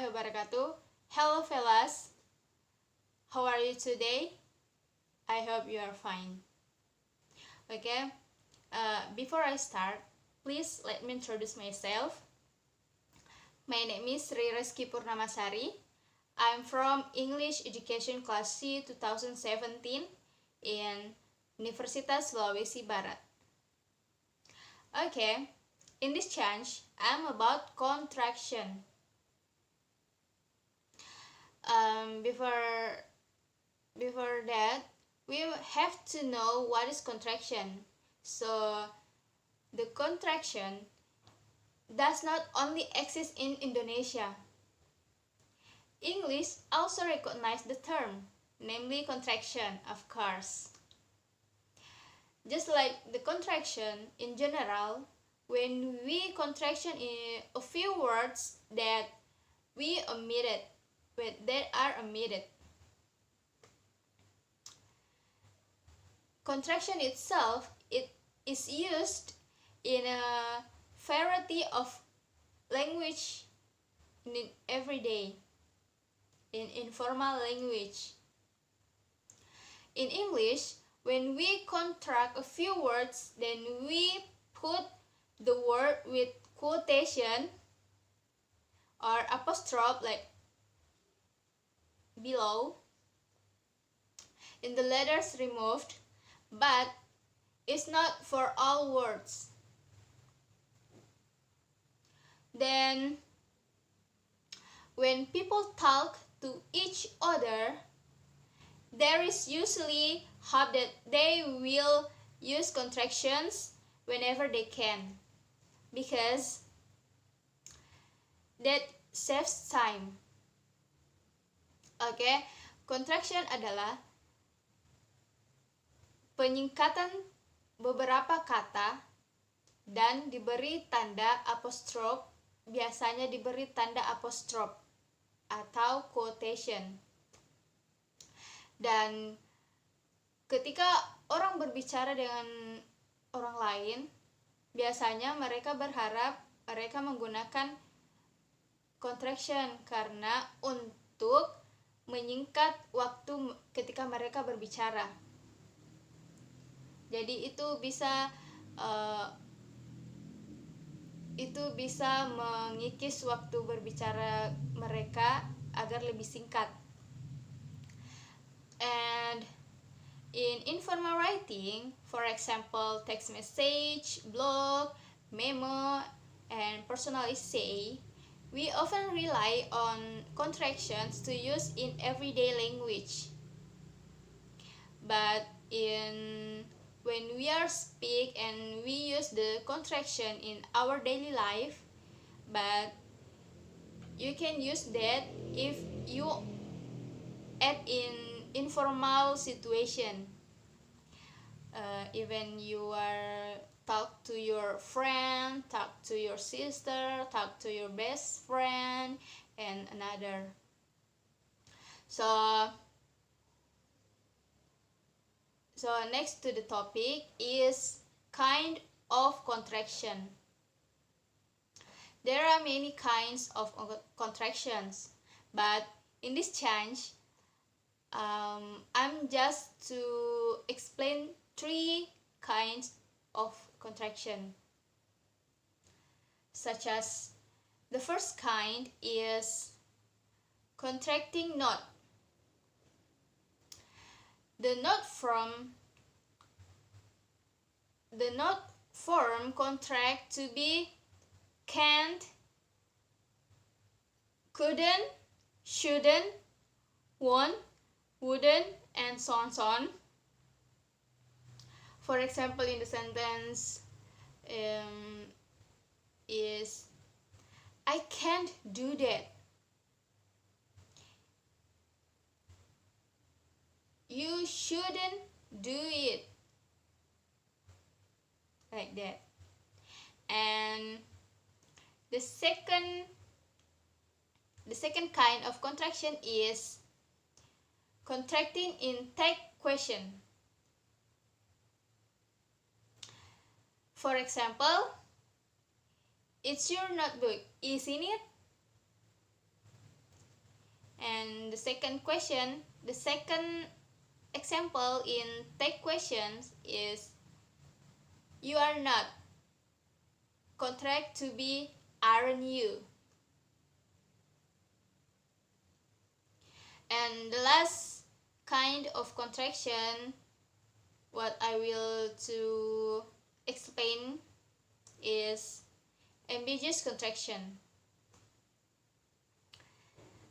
warahmatullahi wabarakatuh. Hello fellas, how are you today? I hope you are fine. Okay, before I start, please let me introduce myself. My name is Sri Reski Purnamasari. I'm from English Education Class C 2017 in Universitas Sulawesi Barat. Okay, in this change, I'm about contraction. Before that, we have to know what is contraction. So the contraction does not only exist in Indonesia. English also recognize the term, namely contraction, of course. Just like the contraction in general, when we contraction in a few words that we omitted, that are omitted. Contraction itself, it is used in a variety of language in everyday, in informal language. In English, when we contract a few words, then we put the word with quotation or apostrophe like below in the letters removed, but it's not for all words. Then when people talk to each other, there is usually hope that they will use contractions whenever they can, because that saves time. Oke, contraction adalah penyingkatan beberapa kata dan diberi tanda apostrof, biasanya diberi tanda apostrof atau quotation. Dan ketika orang berbicara dengan orang lain, biasanya mereka berharap mereka menggunakan contraction karena untuk menyingkat waktu ketika mereka berbicara. Jadi itu bisa mengikis waktu berbicara mereka agar lebih singkat. And in informal writing, for example, text message, blog, memo, and personal essay, we often rely on contractions to use in everyday language. But when we are speak and we use the contraction in our daily life, but you can use that if you add in informal situation. Even you are talk to your friend, talk to your sister, talk to your best friend, and another. So next to the topic is kind of contraction. There are many kinds of contractions, but in this change, I'm just to explain 3 kinds of contraction. Such as the first kind is contracting knot. The knot form contract to be can't, couldn't, shouldn't, won't, wouldn't, and so on. For example, in the sentence is I can't do that. You shouldn't do it. Like that. And the second kind of contraction is contracting in tag question. For example, it's your notebook, isn't it? the second example in take questions is you are not. Contract to be aren't you. And the last kind of contraction what I will to explain is ambiguous contraction.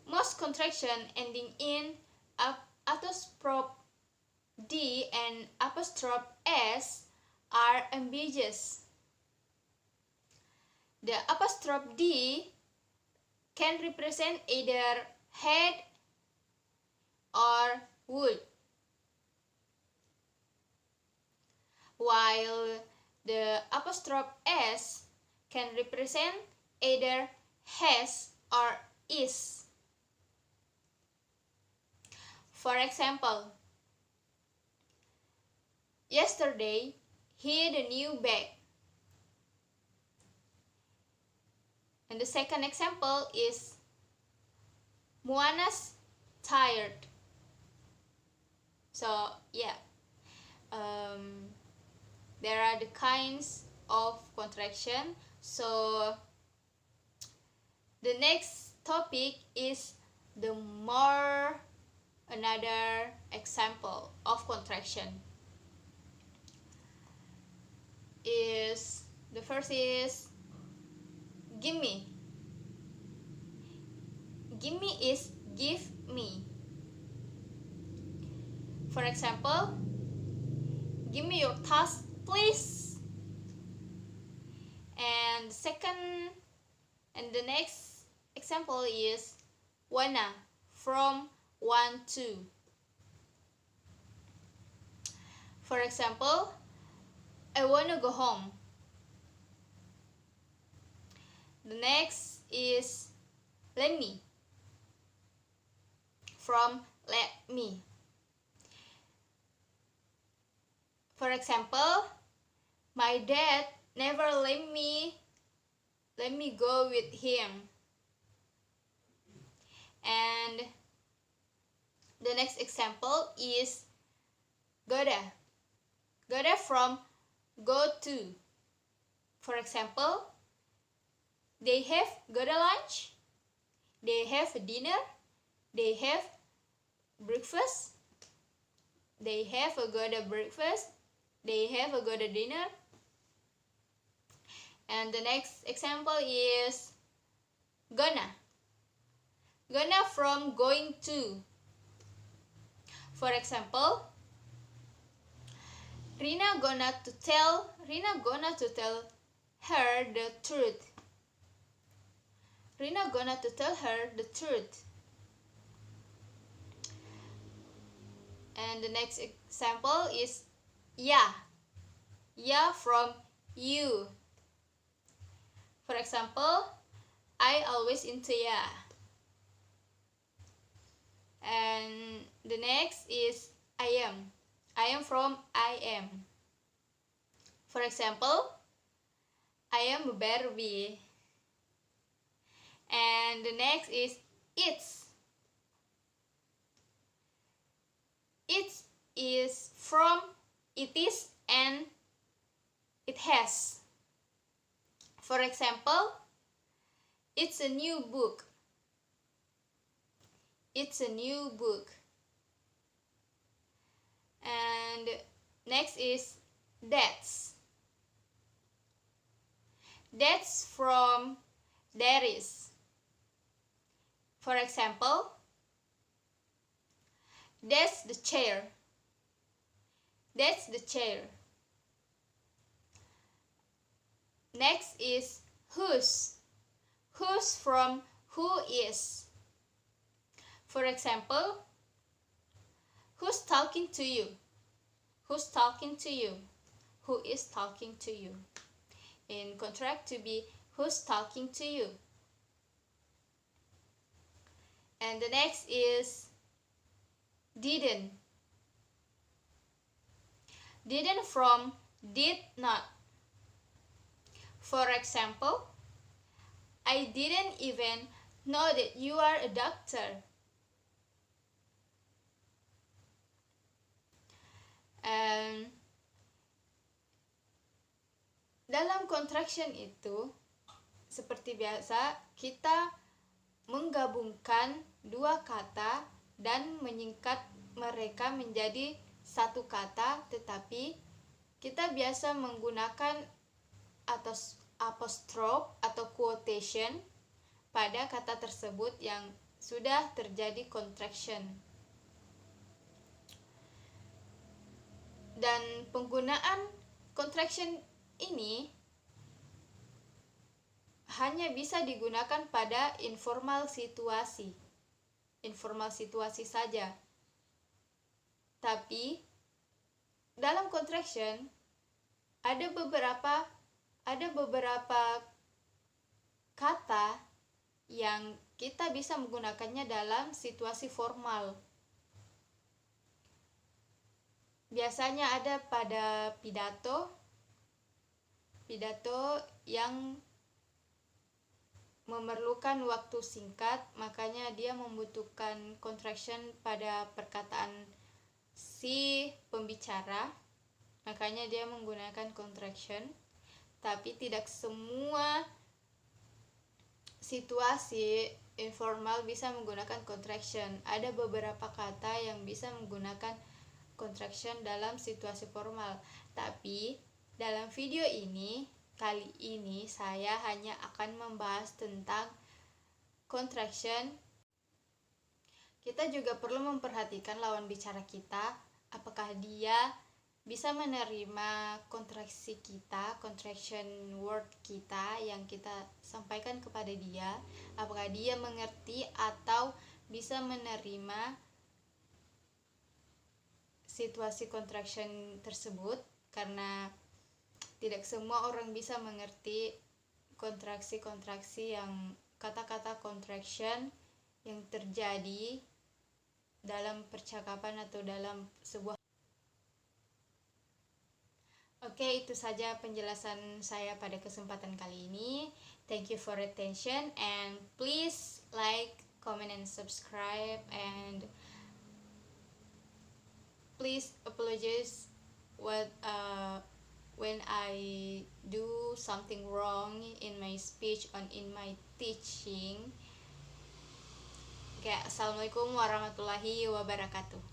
Most contraction ending in apostrophe D and apostrophe S are ambiguous. The apostrophe D can represent either head or would, while the apostrophe S can represent either has or is. For example, yesterday he had a new bag. And the second example is Moana's tired. So yeah, there are the kinds of contraction. So the next topic is another example of contraction. The first is gimme. Gimme is give me. For example, give me your task, please. And the next example is wanna, from want to. For example, I wanna go home. The next is let me, from let me. For example, my dad never let me go with him. And the next example is gotta from go to. For example, they have gotta lunch, they have dinner, they have breakfast, they have a gotta breakfast, they have a gotta dinner. And the next example is gonna from going to. For example, Rina gonna to tell her the truth. Rina gonna to tell her the truth. And the next example is yeah from you. For example, I always into yeah. And the next is I am from I am. For example, I am a Barbie. And the next is it's. It is from it is and it has. For example, it's a new book. It's a new book. And next is that's. That's from there is. For example, that's the chair. That's the chair. Next is whose. Whose from who is. For example, who's talking to you? Who's talking to you? Who is talking to you? In contract to be who's talking to you. And the next is didn't. Didn't from did not. For example, I didn't even know that you are a doctor. And dalam contraction itu seperti biasa kita menggabungkan dua kata dan menyingkat mereka menjadi satu kata, tetapi kita biasa menggunakan atau apostrof atau quotation pada kata tersebut yang sudah terjadi contraction. Dan penggunaan contraction ini hanya bisa digunakan pada informal situasi saja. Tapi dalam contraction ada beberapa kata yang kita bisa menggunakannya dalam situasi formal. Biasanya ada pada pidato yang memerlukan waktu singkat, makanya dia membutuhkan contraction pada perkataan si pembicara, makanya dia menggunakan contraction. Tapi tidak semua situasi informal bisa menggunakan contraction. Ada beberapa kata yang bisa menggunakan contraction dalam situasi formal. Tapi dalam video ini, kali ini saya hanya akan membahas tentang contraction. Kita juga perlu memperhatikan lawan bicara kita, apakah dia bisa menerima kontraksi kita, contraction word kita yang kita sampaikan kepada dia, apakah dia mengerti atau bisa menerima situasi contraction tersebut, karena tidak semua orang bisa mengerti kontraksi-kontraksi yang kata-kata contraction yang terjadi dalam percakapan atau dalam sebuah. Oke, itu saja penjelasan saya pada kesempatan kali ini. Thank you for attention and please like, comment and subscribe, and please apologize when I do something wrong in my speech or in my teaching. Okay, assalamualaikum warahmatullahi wabarakatuh.